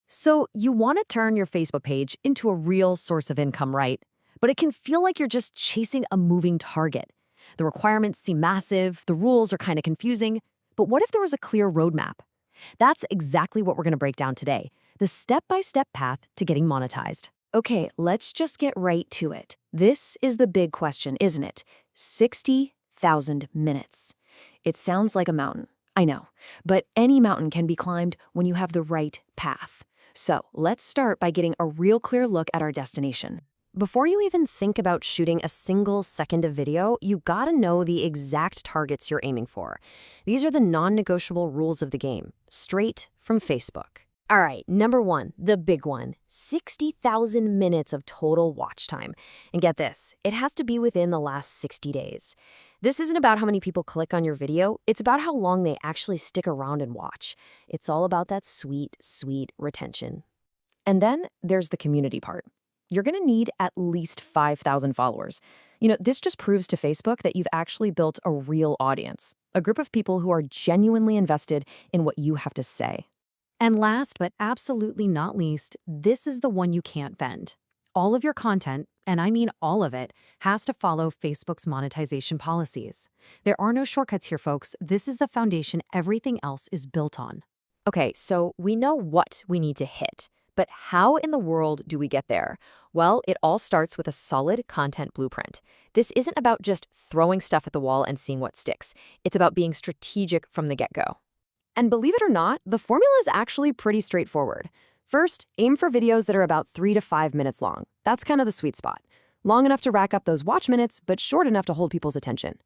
So you want to turn your Facebook page into a real source of income, right? But it can feel like you're just chasing a moving target. The requirements seem massive, the rules are kind of confusing, but what if there was a clear roadmap? That's exactly what we're going to break down today, the step-by-step path to getting monetized. Okay, let's just get right to it. This is the big question, isn't it? 60,000 minutes. It sounds like a mountain, I know, but any mountain can be climbed when you have the right path. So let's start by getting a real clear look at our destination. Before you even think about shooting a single second of video, you gotta know the exact targets you're aiming for. These are the non-negotiable rules of the game, straight from Facebook. All right, number one, the big one, 60,000 minutes of total watch time. And get this, it has to be within the last 60 days. This isn't about how many people click on your video, it's about how long they actually stick around and watch. It's all about that sweet, sweet retention. And then there's the community part. You're gonna need at least 5,000 followers. This just proves to Facebook that you've actually built a real audience, a group of people who are genuinely invested in what you have to say. And last but absolutely not least, this is the one you can't bend. All of your content, and I mean all of it, has to follow Facebook's monetization policies. There are no shortcuts here, folks. This is the foundation everything else is built on. Okay, so we know what we need to hit, but how in the world do we get there? Well, it all starts with a solid content blueprint. This isn't about just throwing stuff at the wall and seeing what sticks. It's about being strategic from the get-go. And believe it or not, the formula is actually pretty straightforward. First, aim for videos that are about 3 to 5 minutes long. That's kind of the sweet spot. Long enough to rack up those watch minutes, but short enough to hold people's attention.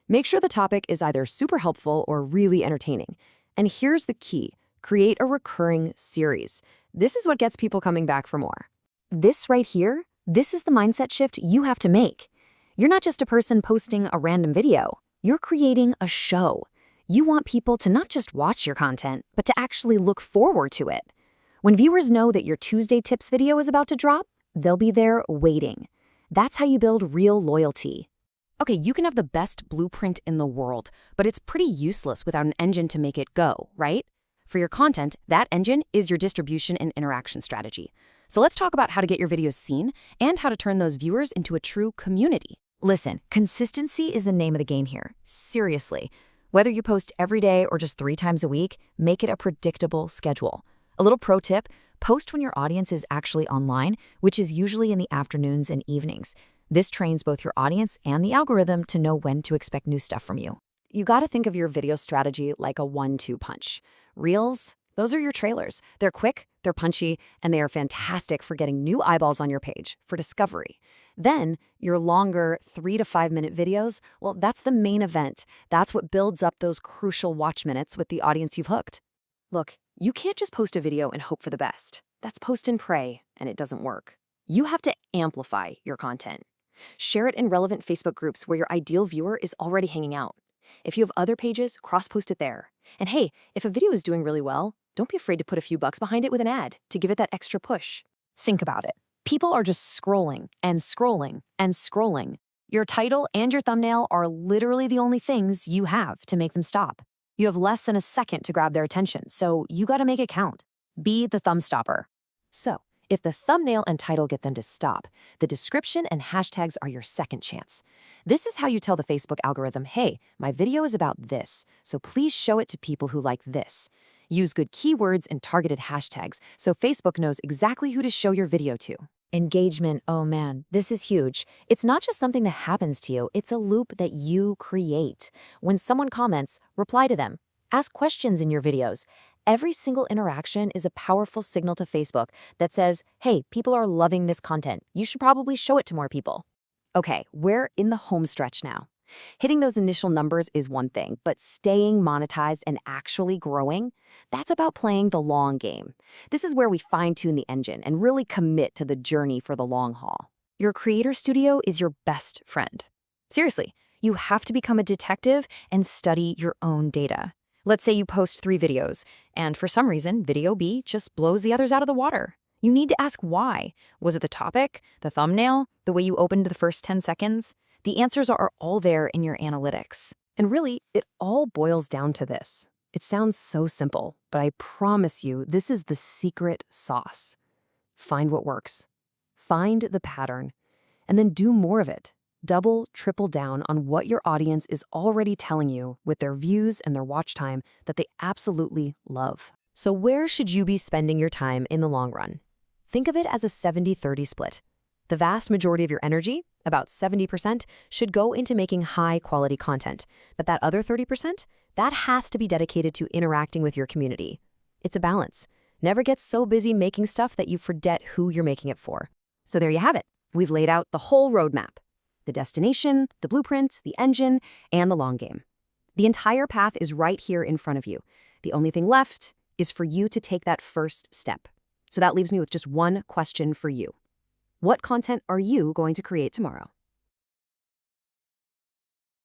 Make sure the topic is either super helpful or really entertaining. And here's the key. Create a recurring series. This is what gets people coming back for more. This right here, this is the mindset shift you have to make. You're not just a person posting a random video. You're creating a show. You want people to not just watch your content, but to actually look forward to it. When viewers know that your Tuesday Tips video is about to drop, they'll be there waiting. That's how you build real loyalty. Okay, you can have the best blueprint in the world, but it's pretty useless without an engine to make it go, right? For your content, that engine is your distribution and interaction strategy. So let's talk about how to get your videos seen and how to turn those viewers into a true community. Listen, consistency is the name of the game here. Seriously. Whether you post every day or just 3 times a week, make it a predictable schedule. A little pro tip, post when your audience is actually online, which is usually in the afternoons and evenings. This trains both your audience and the algorithm to know when to expect new stuff from you. You gotta think of your video strategy like a 1-2 punch. Reels, those are your trailers. They're quick, they're punchy, and they are fantastic for getting new eyeballs on your page, for discovery. Then, your longer 3 to 5 minute videos, well, that's the main event. That's what builds up those crucial watch minutes with the audience you've hooked. Look, you can't just post a video and hope for the best. That's post and pray, and it doesn't work. You have to amplify your content. Share it in relevant Facebook groups where your ideal viewer is already hanging out. If you have other pages, cross-post it there. And hey, if a video is doing really well, don't be afraid to put a few bucks behind it with an ad to give it that extra push. Think about it. People are just scrolling and scrolling and scrolling. Your title and your thumbnail are literally the only things you have to make them stop. You have less than a second to grab their attention, so you gotta make it count. Be the thumb stopper. So, if the thumbnail and title get them to stop, the description and hashtags are your second chance. This is how you tell the Facebook algorithm, hey, my video is about this, so please show it to people who like this. Use good keywords and targeted hashtags so Facebook knows exactly who to show your video to. Engagement, oh man, this is huge. It's not just something that happens to you, it's a loop that you create. When someone comments, reply to them. Ask questions in your videos. Every single interaction is a powerful signal to Facebook that says, hey, people are loving this content. You should probably show it to more people. Okay, we're in the home stretch now. Hitting those initial numbers is one thing, but staying monetized and actually growing, that's about playing the long game. This is where we fine-tune the engine and really commit to the journey for the long haul. Your creator studio is your best friend. Seriously, you have to become a detective and study your own data. Let's say you post 3 videos, and for some reason, video B just blows the others out of the water. You need to ask why. Was it the topic, the thumbnail, the way you opened the first 10 seconds? The answers are all there in your analytics. And really, it all boils down to this. It sounds so simple, but I promise you, this is the secret sauce. Find what works. Find the pattern, and then do more of it. Double, triple down on what your audience is already telling you with their views and their watch time that they absolutely love. So where should you be spending your time in the long run? Think of it as a 70-30 split. The vast majority of your energy, about 70%, should go into making high-quality content. But that other 30%, that has to be dedicated to interacting with your community. It's a balance. Never get so busy making stuff that you forget who you're making it for. So there you have it. We've laid out the whole roadmap. The destination, the blueprint, the engine, and the long game. The entire path is right here in front of you. The only thing left is for you to take that first step. So that leaves me with just one question for you. What content are you going to create tomorrow?